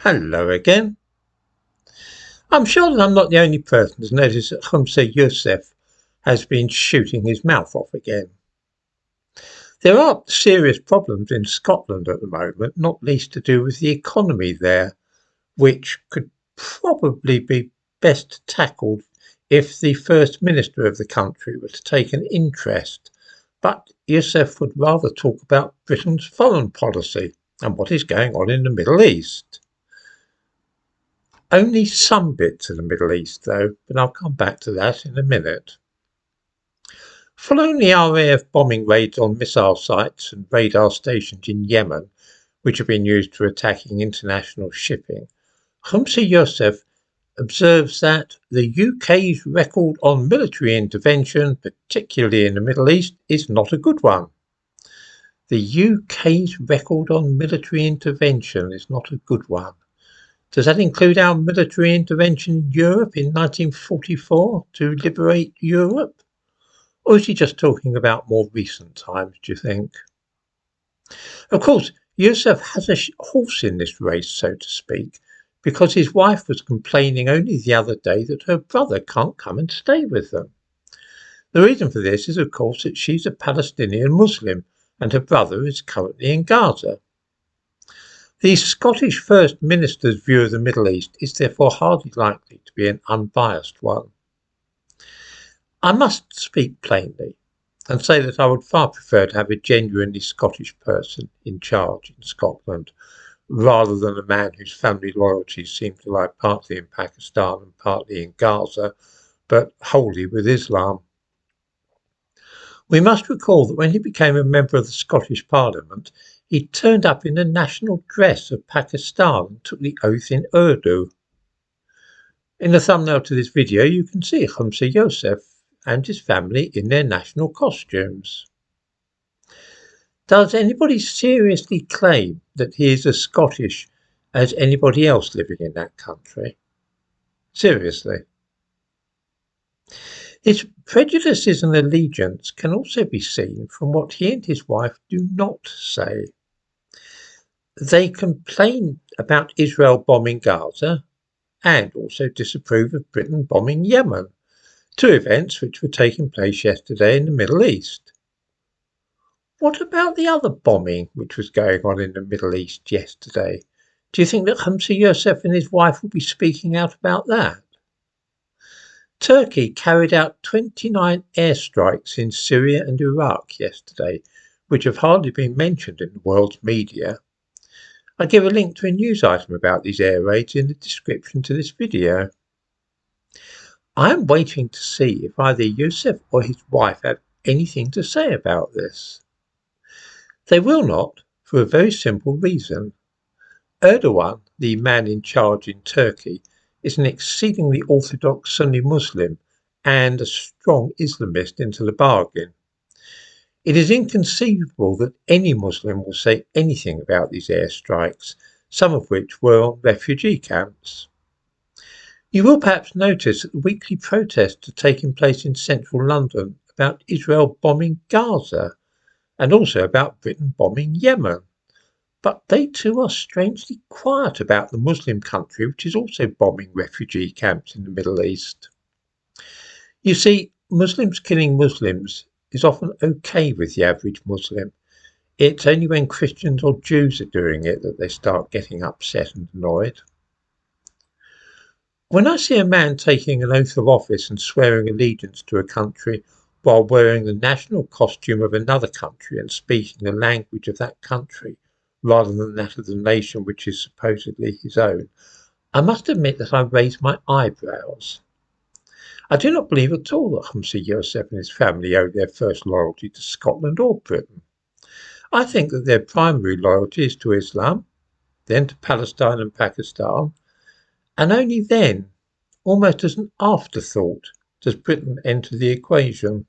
Hello again. I'm sure that I'm not the only person who's noticed that Humza Yousaf has been shooting his mouth off again. There are serious problems in Scotland at the moment, not least to do with the economy there, which could probably be best tackled if the First Minister of the country were to take an interest. But Yousaf would rather talk about Britain's foreign policy and what is going on in the Middle East. Only some bits of the Middle East, though, but I'll come back to that in a minute. Following the RAF bombing raids on missile sites and radar stations in Yemen, which have been used for attacking international shipping, Humza Yousaf observes that the UK's record on military intervention, particularly in the Middle East, is not a good one. The UK's record on military intervention is not a good one. Does that include our military intervention in Europe in 1944 to liberate Europe? Or is he just talking about more recent times, do you think? Of course, Yousaf has a horse in this race, so to speak, because his wife was complaining only the other day that her brother can't come and stay with them. The reason for this is, of course, that she's a Palestinian Muslim and her brother is currently in Gaza. The Scottish First Minister's view of the Middle East is therefore hardly likely to be an unbiased one. I must speak plainly and say that I would far prefer to have a genuinely Scottish person in charge in Scotland rather than a man whose family loyalties seem to lie partly in Pakistan and partly in Gaza, but wholly with Islam. We must recall that when he became a member of the Scottish Parliament, he turned up in the national dress of Pakistan and took the oath in Urdu. In the thumbnail to this video, you can see Humza Yousaf and his family in their national costumes. Does anybody seriously claim that he is as Scottish as anybody else living in that country? Seriously. His prejudices and allegiance can also be seen from what he and his wife do not say. They complain about Israel bombing Gaza and also disapprove of Britain bombing Yemen, two events which were taking place yesterday in the Middle East. What about the other bombing which was going on in the Middle East yesterday? Do you think that Humza Yousaf and his wife will be speaking out about that? Turkey carried out 29 airstrikes in Syria and Iraq yesterday, which have hardly been mentioned in the world's media. I give a link to a news item about these air raids in the description to this video. I am waiting to see if either Yousaf or his wife have anything to say about this. They will not, for a very simple reason. Erdogan, the man in charge in Turkey, is an exceedingly orthodox Sunni Muslim and a strong Islamist into the bargain. It is inconceivable that any Muslim will say anything about these airstrikes, some of which were on refugee camps. You will perhaps notice that the weekly protests are taking place in central London about Israel bombing Gaza and also about Britain bombing Yemen. But they too are strangely quiet about the Muslim country which is also bombing refugee camps in the Middle East. You see, Muslims killing Muslims is often okay with the average Muslim. It's only when Christians or Jews are doing it that they start getting upset and annoyed. When I see a man taking an oath of office and swearing allegiance to a country while wearing the national costume of another country and speaking the language of that country, rather than that of the nation which is supposedly his own, I must admit that I raise my eyebrows. I do not believe at all that Humza Yousaf and his family owe their first loyalty to Scotland or Britain. I think that their primary loyalty is to Islam, then to Palestine and Pakistan, and only then, almost as an afterthought, does Britain enter the equation.